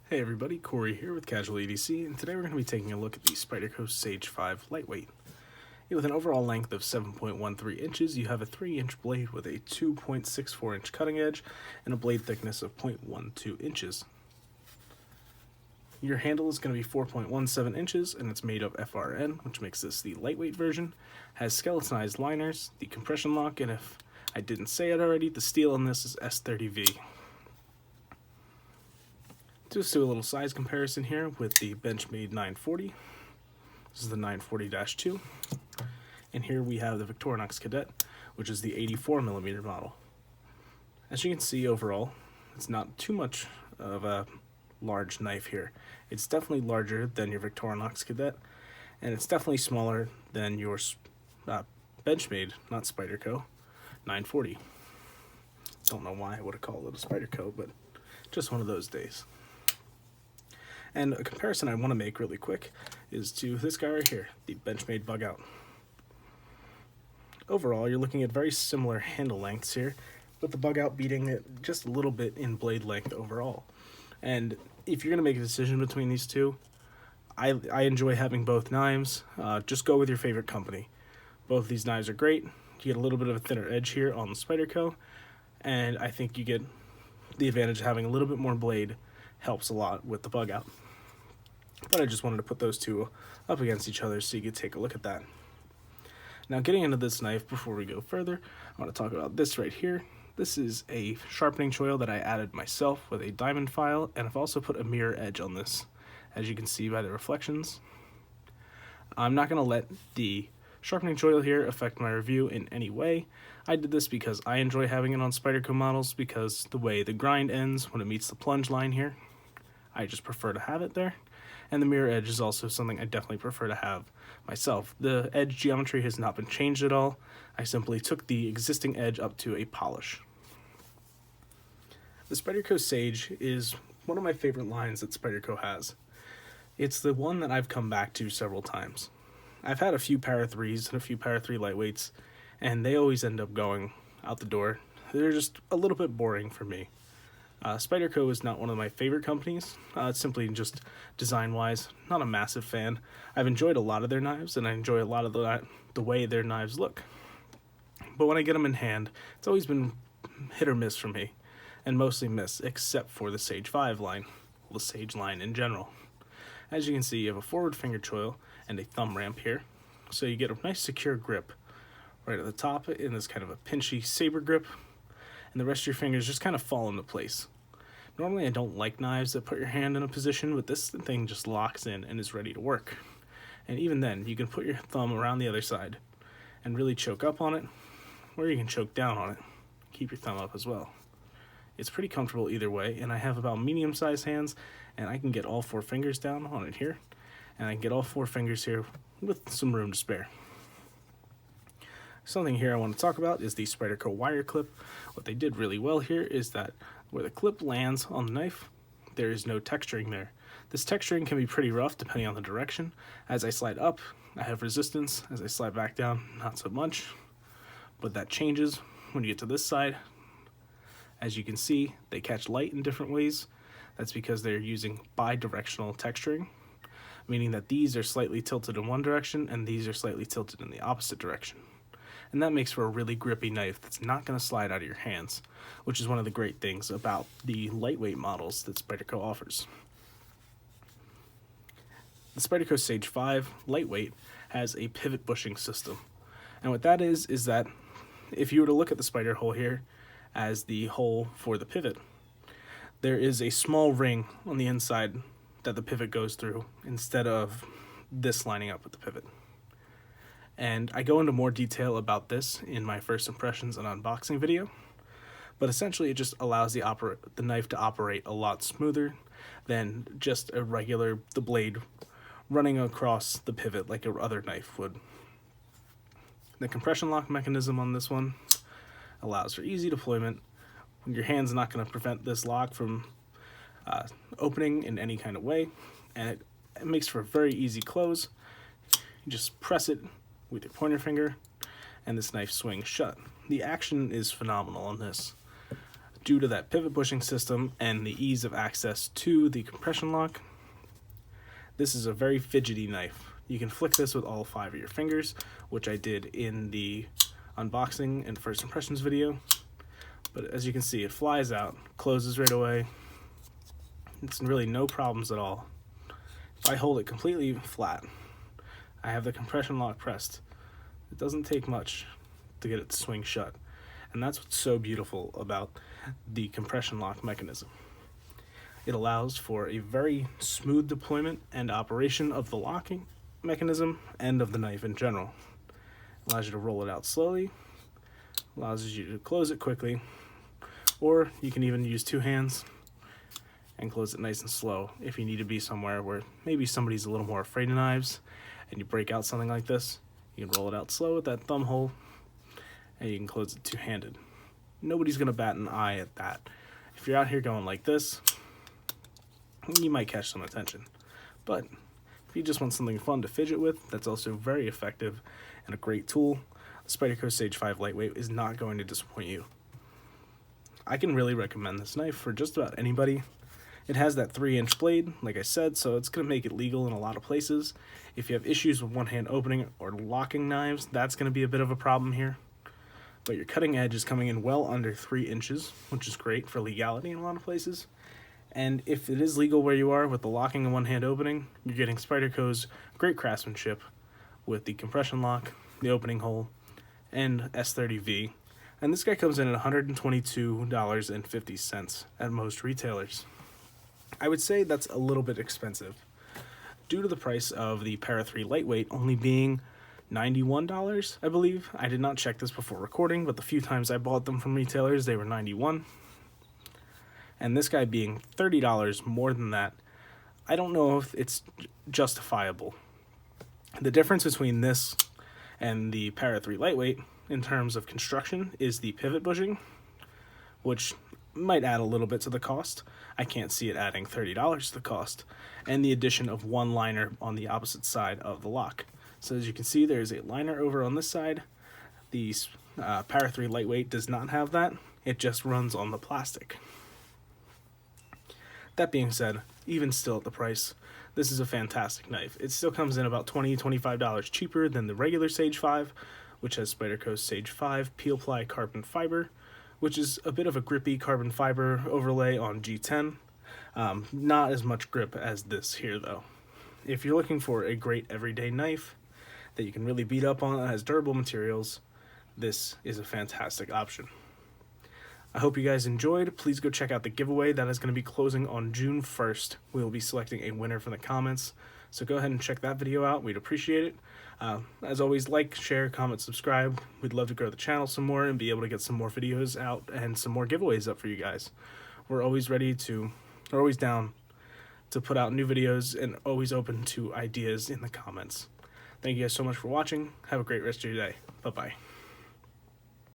Hey everybody, Corey here with Casual EDC, and today we're going to be taking a look at the Spyderco Sage 5 Lightweight. With an overall length of 7.13 inches, you have a 3-inch blade with a 2.64-inch cutting edge and a blade thickness of 0.12 inches. Your handle is going to be 4.17 inches, and it's made of FRN, which makes this the lightweight version. Has skeletonized liners, the compression lock, and if I didn't say it already, the steel on this is S30V. Just do a little size comparison here with the Benchmade 940. This is the 940-2. And here we have the Victorinox Cadet, which is the 84mm model. As you can see overall, it's not too much of a large knife here. It's definitely larger than your Victorinox Cadet, and it's definitely smaller than your Benchmade, not Spyderco, 940. Don't know why I would have called it a Spyderco, but just one of those days. And a comparison I want to make really quick is to this guy right here, the Benchmade Bug Out. Overall, you're looking at very similar handle lengths here, with the Bug Out beating it just a little bit in blade length overall. And if you're going to make a decision between these two, I enjoy having both knives. Just go with your favorite company. Both of these knives are great. You get a little bit of a thinner edge here on the Spyderco, and I think you get the advantage of having a little bit more blade. Helps a lot with the Bug Out. But I just wanted to put those two up against each other so you could take a look at that. Now, getting into this knife before we go further, I want to talk about this right here. This is a sharpening choil that I added myself with a diamond file, and I've also put a mirror edge on this, as you can see by the reflections. I'm not going to let the sharpening choil here affect my review in any way. I did this because I enjoy having it on Spyderco models, because the way the grind ends when it meets the plunge line here, I just prefer to have it there. And the mirror edge is also something I definitely prefer to have myself. The edge geometry has not been changed at all. I simply took the existing edge up to a polish. The Spyderco Sage is one of my favorite lines that Spyderco has. It's the one that I've come back to several times. I've had a few Para 3s and a few Para 3 lightweights, and they always end up going out the door. They're just a little bit boring for me. Spyderco is not one of my favorite companies. It's simply just design-wise, not a massive fan. I've enjoyed a lot of their knives, and I enjoy a lot of the way their knives look. But when I get them in hand, it's always been hit or miss for me, and mostly miss, except for the Sage 5 line, the Sage line in general. As you can see, you have a forward finger choil and a thumb ramp here, so you get a nice secure grip right at the top in this kind of a pinchy saber grip, and the rest of your fingers just kind of fall into place. Normally I don't like knives that put your hand in a position, but this thing just locks in and is ready to work. And even then, you can put your thumb around the other side and really choke up on it, or you can choke down on it. Keep your thumb up as well. It's pretty comfortable either way, and I have about medium-sized hands, and I can get all 4 fingers down on it here, and I can get all 4 fingers here with some room to spare. Something here I want to talk about is the Spyderco wire clip. What they did really well here is that where the clip lands on the knife, there is no texturing there. This texturing can be pretty rough depending on the direction. As I slide up, I have resistance. As I slide back down, not so much. But that changes when you get to this side. As you can see, they catch light in different ways. That's because they're using bi-directional texturing, meaning that these are slightly tilted in one direction and these are slightly tilted in the opposite direction. And that makes for a really grippy knife that's not going to slide out of your hands, which is one of the great things about the lightweight models that Spyderco offers. The Spyderco Sage 5 lightweight has a pivot bushing system. And what that is that if you were to look at the spider hole here as the hole for the pivot, there is a small ring on the inside that the pivot goes through instead of this lining up with the pivot. And I go into more detail about this in my first impressions and unboxing video, but essentially it just allows the knife to operate a lot smoother than just the blade running across the pivot like your other knife would. The compression lock mechanism on this one allows for easy deployment. Your hand's not going to prevent this lock from opening in any kind of way, and it makes for a very easy close. You just press it with your pointer finger, and this knife swings shut. The action is phenomenal on this. Due to that pivot bushing system and the ease of access to the compression lock, this is a very fidgety knife. You can flick this with all 5 of your fingers, which I did in the unboxing and first impressions video. But as you can see, it flies out, closes right away. It's really no problems at all. If I hold it completely flat, I have the compression lock pressed. It doesn't take much to get it to swing shut. And that's what's so beautiful about the compression lock mechanism. It allows for a very smooth deployment and operation of the locking mechanism and of the knife in general. It allows you to roll it out slowly, allows you to close it quickly, or you can even use 2 hands and close it nice and slow if you need to be somewhere where maybe somebody's a little more afraid of knives and you break out something like this. You can roll it out slow with that thumb hole and you can close it 2-handed. Nobody's gonna bat an eye at that. If you're out here going like this, you might catch some attention. But if you just want something fun to fidget with, that's also very effective and a great tool, the Spyderco Sage 5 Lightweight is not going to disappoint you. I can really recommend this knife for just about anybody. It has that 3-inch blade, like I said, so it's going to make it legal in a lot of places. If you have issues with one-hand opening or locking knives, that's going to be a bit of a problem here. But your cutting edge is coming in well under 3 inches, which is great for legality in a lot of places. And if it is legal where you are with the locking and one-hand opening, you're getting Spyderco's great craftsmanship with the compression lock, the opening hole, and S30V. And this guy comes in at $122.50 at most retailers. I would say that's a little bit expensive due to the price of the Para 3 Lightweight only being $91, I believe. I did not check this before recording, but the few times I bought them from retailers, they were $91. And this guy being $30 more than that, I don't know if it's justifiable. The difference between this and the Para 3 Lightweight in terms of construction is the pivot bushing, which might add a little bit to the cost. I can't see it adding $30 to the cost, and the addition of one liner on the opposite side of the lock. So as you can see, there's a liner over on this side. The Para 3 Lightweight does not have that. It just runs on the plastic. That being said, even still at the price, this is a fantastic knife. It still comes in about $20, $25 cheaper than the regular Sage 5, which has Spyderco's Sage 5 Peel Ply Carbon Fiber, which is a bit of a grippy carbon fiber overlay on G10. Not as much grip as this here, though. If you're looking for a great everyday knife that you can really beat up on that has durable materials, this is a fantastic option. I hope you guys enjoyed. Please go check out the giveaway that is going to be closing on June 1st. We will be selecting a winner from the comments, so go ahead and check that video out. We'd appreciate it. As always, like, share, comment, subscribe. We'd love to grow the channel some more and be able to get some more videos out and some more giveaways up for you guys. We're always down to put out new videos and always open to ideas in the comments. Thank you guys so much for watching. Have a great rest of your day. Bye-bye.